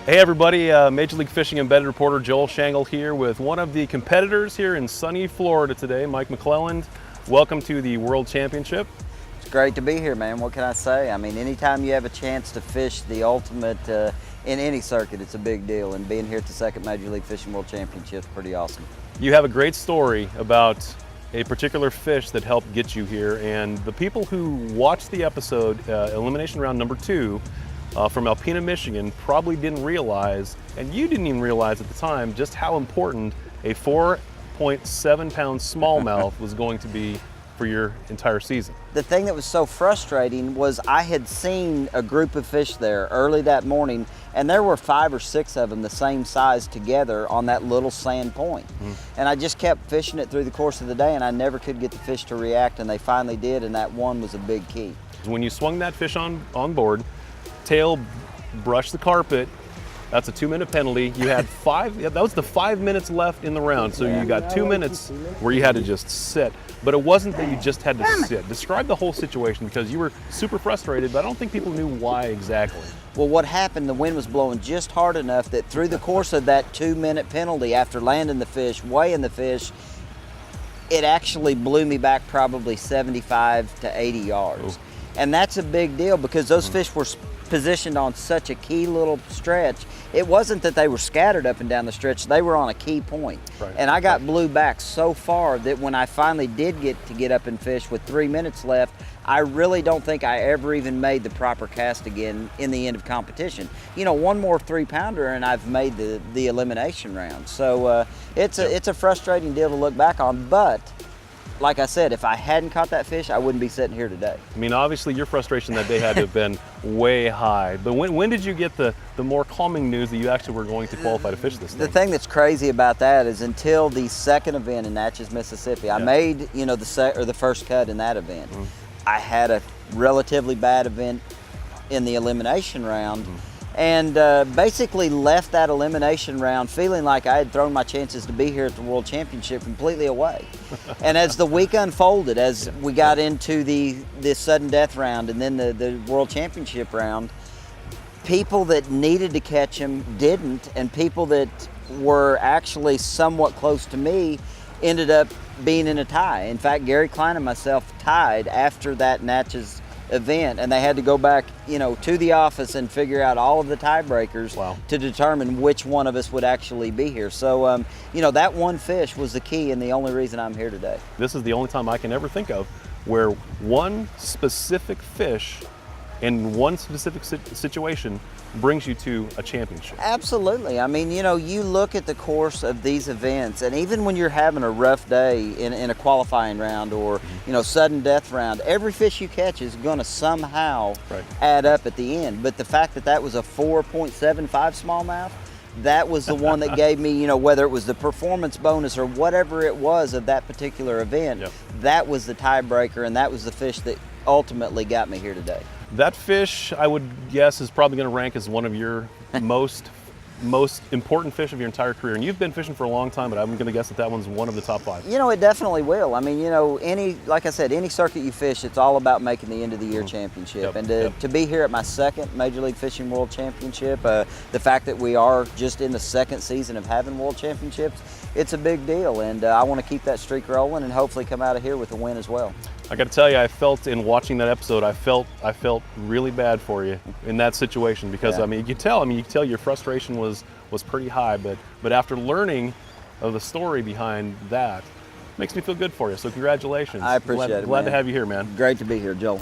Hey everybody, Major League Fishing embedded reporter Joel Shangle here with one of the competitors here in sunny Florida today, Mike McClelland. Welcome to the World Championship. It's great to be here, man. What can I say? I mean, anytime you have a chance to fish the ultimate in any circuit, it's a big deal. And being here at the second Major League Fishing World Championship is pretty awesome. You have a great story about a particular fish that helped get you here, and the people who watched the episode, elimination round number 2, from Alpena, Michigan, probably didn't realize, and you didn't even realize at the time, just how important a 4.7-pound smallmouth was going to be for your entire season. The thing that was so frustrating was I had seen a group of fish there early that morning, and there were 5 or 6 of them the same size together on that little sand point. And I just kept fishing it through the course of the day, and I never could get the fish to react, and they finally did, and that one was a big key. When you swung that fish on board, tail brushed the carpet, that's a 2-minute penalty. You had that was the 5 minutes left in the round, so you got 2 minutes where you had to just sit. But it wasn't that you just had to sit. Describe the whole situation, because you were super frustrated, but I don't think people knew why exactly. Well, what happened, the wind was blowing just hard enough that through the course of that 2-minute penalty, after landing the fish, weighing the fish, it actually blew me back probably 75 to 80 yards. Oh. And that's a big deal, because those fish were positioned on such a key little stretch. It wasn't that they were scattered up and down the stretch, they were on a key point. Right. And I got blew back so far that when I finally did get up and fish with 3 minutes left, I really don't think I ever even made the proper cast again in the end of competition. You know, one more 3-pounder and I've made the elimination round. So it's a frustrating deal to look back on, but like I said, if I hadn't caught that fish, I wouldn't be sitting here today. I mean, obviously your frustration that day had to have been way high, but when did you get the more calming news that you actually were going to qualify to fish this thing? The thing that's crazy about that is until the second event in Natchez, Mississippi, I made, you know, the first cut in that event. I had a relatively bad event in the elimination round, and basically left that elimination round feeling like I had thrown my chances to be here at the World Championship completely away. And as the week unfolded, as we got into the sudden death round and then the World Championship round, people that needed to catch him didn't, and people that were actually somewhat close to me ended up being in a tie. In fact, Gary Klein and myself tied after that Natchez event, and they had to go back, you know, to the office and figure out all of the tiebreakers to determine which one of us would actually be here. So, you know, that one fish was the key and the only reason I'm here today. This is the only time I can ever think of where one specific fish in one specific situation brings you to a championship. Absolutely. I mean, you know, you look at the course of these events, and even when you're having a rough day in a qualifying round or, you know, sudden death round, every fish you catch is going to somehow add up at the end. But the fact that that was a 4.75 smallmouth, that was the one that gave me, you know, whether it was the performance bonus or whatever it was of that particular event, that was the tiebreaker, and that was the fish that ultimately got me here today. That fish, I would guess, is probably going to rank as one of your most important fish of your entire career. And you've been fishing for a long time, but I'm going to guess that that one's one of the top 5. You know, it definitely will. I mean, you know, like I said, any circuit you fish, it's all about making the end of the year championship. And to be here at my second Major League Fishing World Championship, the fact that we are just in the second season of having World Championships, it's a big deal. And I want to keep that streak rolling and hopefully come out of here with a win as well. I got to tell you, I felt in watching that episode, I felt really bad for you in that situation, because I mean, you could tell your frustration was pretty high, but after learning of the story behind that, makes me feel good for you. So congratulations. I appreciate it. Glad to have you here, man. Great to be here, Joel.